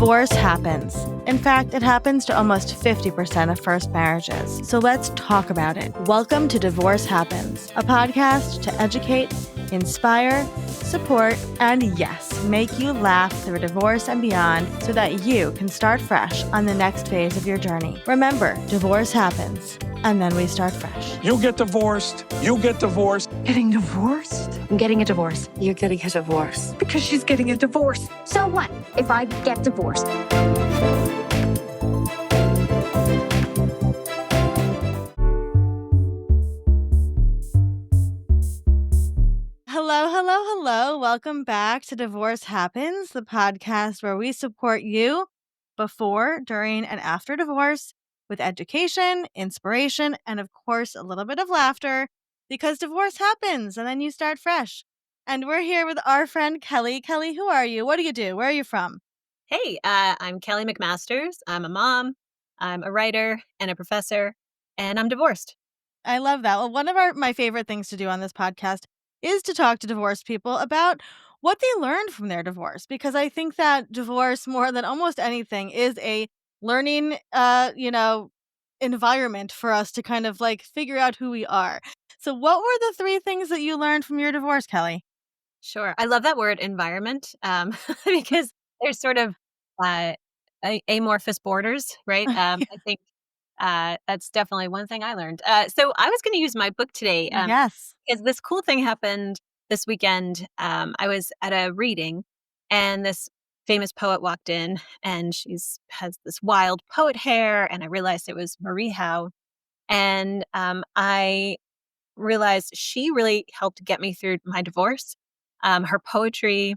Divorce happens. In fact, it happens to almost 50% of first marriages. So let's talk about it. Welcome to Divorce Happens, a podcast to educate, inspire, support, and yes, make you laugh through divorce and beyond so that you can start fresh on the next phase of your journey. Remember, divorce happens, and then we start fresh. You get divorced. You get divorced. Getting divorced? I'm getting a divorce. You're getting a divorce. Because she's getting a divorce. So what if I get divorced? Hello. Welcome back to Divorce Happens, the podcast where we support you before, during, and after divorce with education, inspiration, and of course, a little bit of laughter because divorce happens and then you start fresh. And we're here with our friend Kelly. Kelly, who are you? What do you do? Where are you from? Hey, I'm Kelly McMasters. I'm a mom, I'm a writer and a professor, and I'm divorced. I love that. Well, one of my favorite things to do on this podcast is to talk to divorced people about what they learned from their divorce, because I think that divorce, more than almost anything, is a learning, environment for us to kind of like figure out who we are. So what were the 3 things that you learned from your divorce, Kelly? Sure. I love that word environment because there's sort of amorphous borders, right? I think that's definitely one thing I learned. So I was going to use my book today Yes. because this cool thing happened this weekend. I was at a reading and this famous poet walked in and has this wild poet hair. And I realized it was Howe. And I realized she really helped get me through my divorce. Her poetry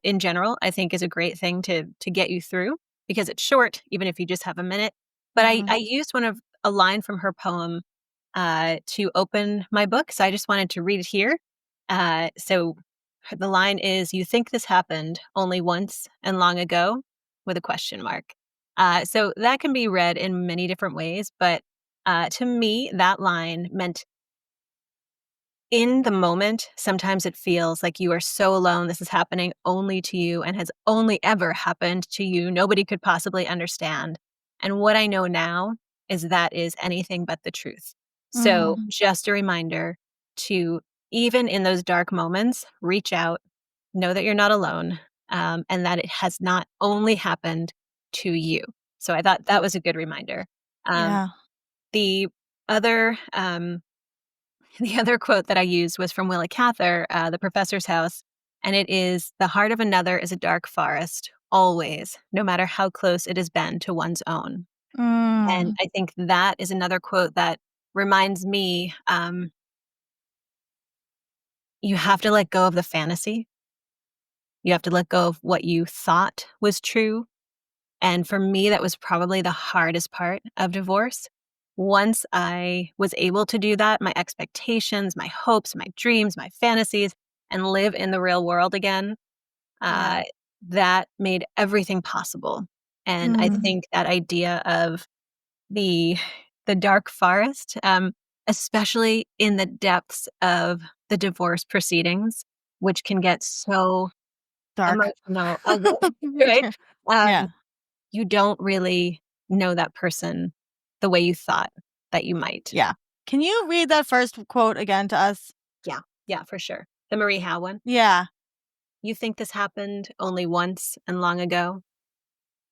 in general, I think is a great thing to get you through because it's short, even if you just have a minute. But I used a line from her poem to open my book. So I just wanted to read it here. So the line is, "You think this happened only once and long ago?" with a question mark. So that can be read in many different ways. But to me, that line meant in the moment, sometimes it feels like you are so alone. This is happening only to you and has only ever happened to you. Nobody could possibly understand. And what I know now is that is anything but the truth. So just a reminder to, even in those dark moments, reach out, know that you're not alone, and that it has not only happened to you. So I thought that was a good reminder. Yeah. The other quote that I used was from Willa Cather, The Professor's House, and it is, "The heart of another is a dark forest, always, no matter how close it has been to one's own." And I think that is another quote that reminds me, you have to let go of the fantasy. You have to let go of what you thought was true. And for me, that was probably the hardest part of divorce. Once I was able to do that, my expectations, my hopes, my dreams, my fantasies, and live in the real world again, that made everything possible. And I think that idea of the dark forest, especially in the depths of the divorce proceedings, which can get so Dark. emotional, right? Yeah. You don't really know that person the way you thought that you might. Yeah. Can you read that first quote again to us? Yeah, for sure. The Howe one. Yeah. "You think this happened only once and long ago?"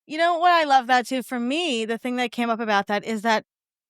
You know what, I love that too. For me, the thing that came up about that is that,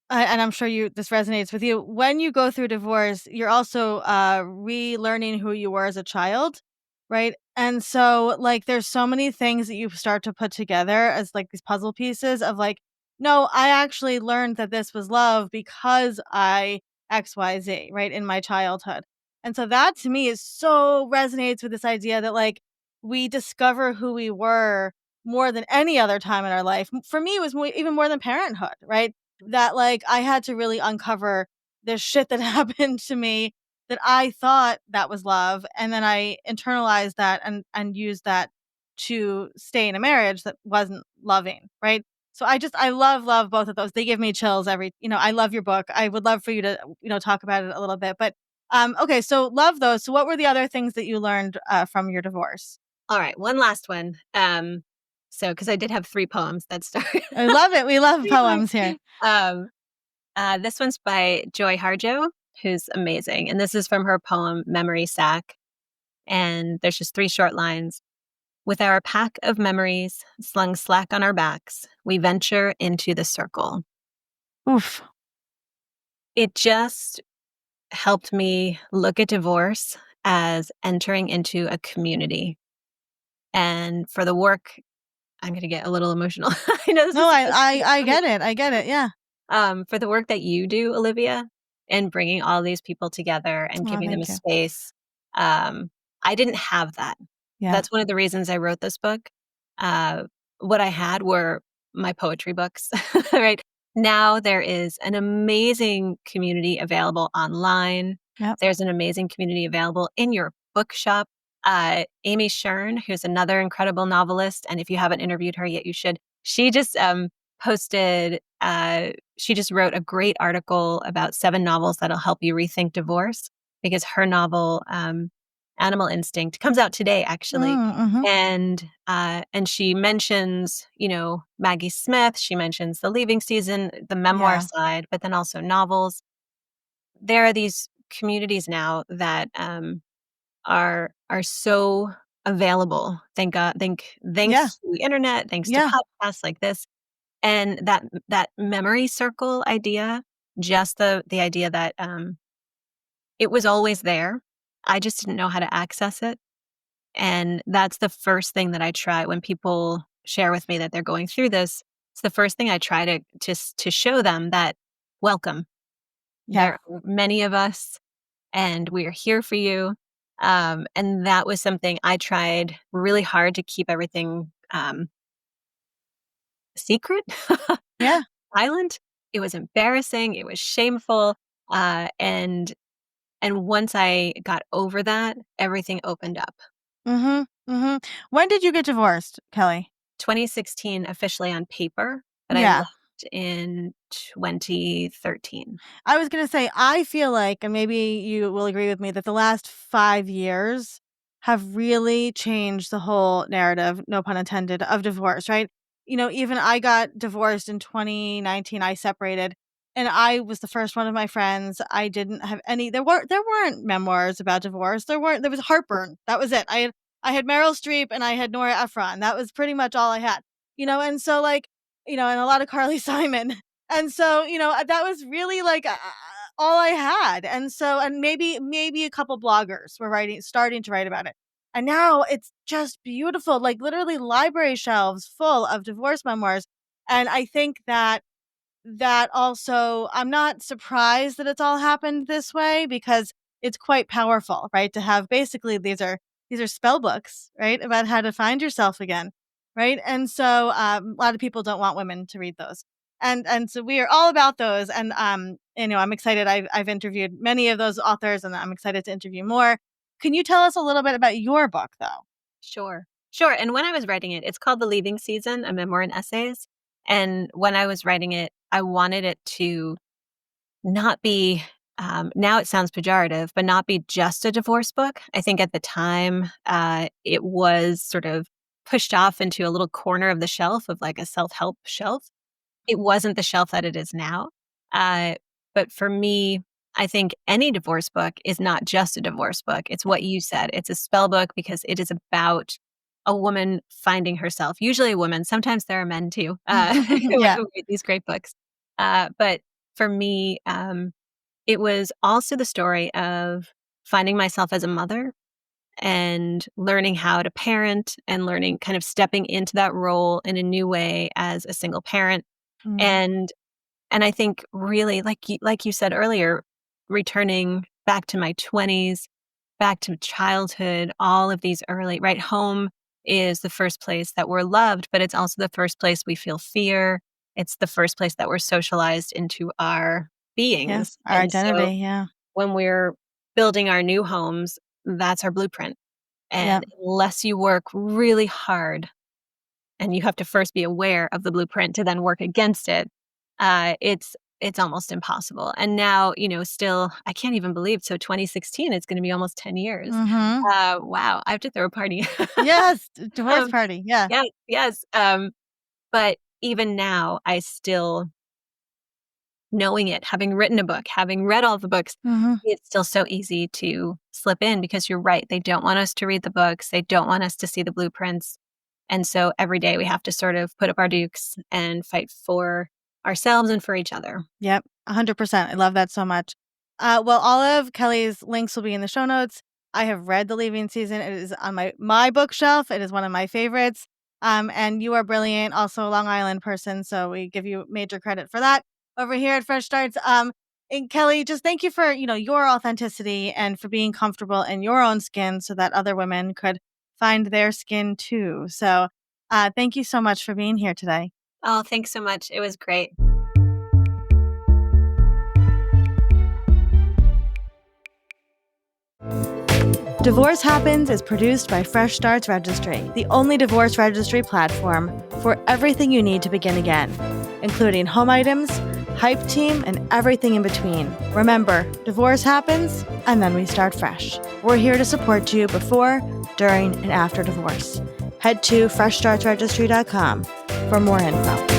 and I'm sure this resonates with you. When you go through divorce, you're also relearning who you were as a child, right? And so, like, there's so many things that you start to put together as like these puzzle pieces of like, no, I actually learned that this was love because I X, Y, Z, right, in my childhood. And so that to me is so resonates with this idea that like we discover who we were more than any other time in our life. For me, it was even more than parenthood, right? That like I had to really uncover this shit that happened to me that I thought that was love, and then I internalized that and used that to stay in a marriage that wasn't loving, right? So I love both of those. They give me chills I love your book. I would love for you to talk about it a little bit. But okay, so love those. So what were the other things that you learned from your divorce? All right, one last one. So, because I did have 3 poems that started. I love it. We love Anyway, poems here. um, this one's by Joy Harjo, who's amazing, and this is from her poem Memory Sack, and there's just 3 short lines. With our pack of memories slung slack on our backs, we venture into the circle. Oof. It just helped me look at divorce as entering into a community. And for the work, I'm going to get a little emotional. I know this No, is I supposed to I be I funny. get it. I get it. Yeah. For the work that you do, Olivia, and bringing all these people together and Oh, giving them a thank you. space. um, I didn't have that. Yeah. That's one of the reasons I wrote this book. Uh, what I had were my poetry books, right? Now there is an amazing community available online. Yep. There's an amazing community available in your bookshop. Amy Shern, who's another incredible novelist, and if you haven't interviewed her yet, you should. She just posted she just wrote a great article about 7 novels that'll help you rethink divorce, because her novel, Animal Instinct, comes out today, actually. Mhm. And she mentions, Maggie Smith. She mentions the Leaving Season, the memoir Yeah. side, but then also novels. There are these communities now that are so available. Thank God. Yeah. Thanks to the internet. Thanks to Yeah. podcasts like this. And that memory circle idea, just the idea that, it was always there. I just didn't know how to access it, and that's the first thing that I try when people share with me that they're going through this. It's the first thing I try to just to show them that, welcome. Yeah. There are many of us, and we are here for you. And that was something I tried really hard to keep everything, secret, Yeah. silent. It was embarrassing, it was shameful, and once I got over that, everything opened up. Mhm. Mhm. When did you get divorced, Kelly? 2016 officially on paper, but I Yeah. left in 2013. I was gonna say, I feel like, and maybe you will agree with me, that the last 5 years have really changed the whole narrative, no pun intended, of divorce, right? Even I got divorced in 2019, I separated, and I was the first one of my friends. I didn't have any there weren't memoirs about divorce. There was heartburn. That was it. I had Meryl Streep and I had Nora Ephron. That was pretty much all I had. And so, like, and a lot of Carly Simon. And so, that was really like all I had. And maybe a couple bloggers were starting to write about it. And now it's just beautiful, like literally library shelves full of divorce memoirs. And I think that also, I'm not surprised that it's all happened this way, because it's quite powerful, right? To have, basically, these are spell books, right, about how to find yourself again, right? And so, a lot of people don't want women to read those, and so we are all about those. And I'm excited. I've interviewed many of those authors, and I'm excited to interview more. Can you tell us a little bit about your book, though? Sure. Sure, and when I was writing it, it's called The Leaving Season, a memoir and essays, and when I was writing it, I wanted it to not be, now it sounds pejorative, but not be just a divorce book. I think at the time, it was sort of pushed off into a little corner of the shelf, of like a self-help shelf. It wasn't the shelf that it is now. Uh, but for me, I think any divorce book is not just a divorce book. It's what you said. It's a spell book because it is about a woman finding herself, usually a woman. Sometimes there are men too, who Yeah. write these great books. But for me, it was also the story of finding myself as a mother and learning how to parent, and learning, kind of stepping into that role in a new way as a single parent. Mm. And I think, really, like you said earlier, returning back to my 20s, back to childhood, all of these early, right? Home is the first place that we're loved, but it's also the first place we feel fear. It's the first place that we're socialized into our Yeah. beings. Our And so identity. Yeah. when we're building our new homes, that's our blueprint. Yeah. And unless you work really hard, and you have to first be aware of the blueprint to then work against it, it's it's almost impossible. And now, still, I can't even believe. So 2016, it's going to be almost 10 years. Mhm. Wow. I have to throw a party. Yes, divorce um, party, yeah. yes, yes. But even now, I still, knowing it, having written a book, having read all the books, Mhm. it's still so easy to slip in because you're right. They don't want us to read the books. They don't want us to see the blueprints. And so every day we have to sort of put up our dukes and fight for ourselves and for each other. Yep, 100%. I love that so much. Well, all of Kelly's links will be in the show notes. I have read The Leaving Season. It is on my bookshelf. It is one of my favorites. And you are brilliant, also a Long Island person, so we give you major credit for that over here at Fresh Starts. And Kelly, just thank you for, your authenticity and for being comfortable in your own skin so that other women could find their skin too. So, thank you so much for being here today. Oh, thanks so much. It was great. Divorce Happens is produced by Fresh Starts Registry, the only divorce registry platform for everything you need to begin again, including home items, hype team, and everything in between. Remember, divorce happens, and then we start fresh. We're here to support you before, during, and after divorce. Head to freshstartsregistry.com for more info.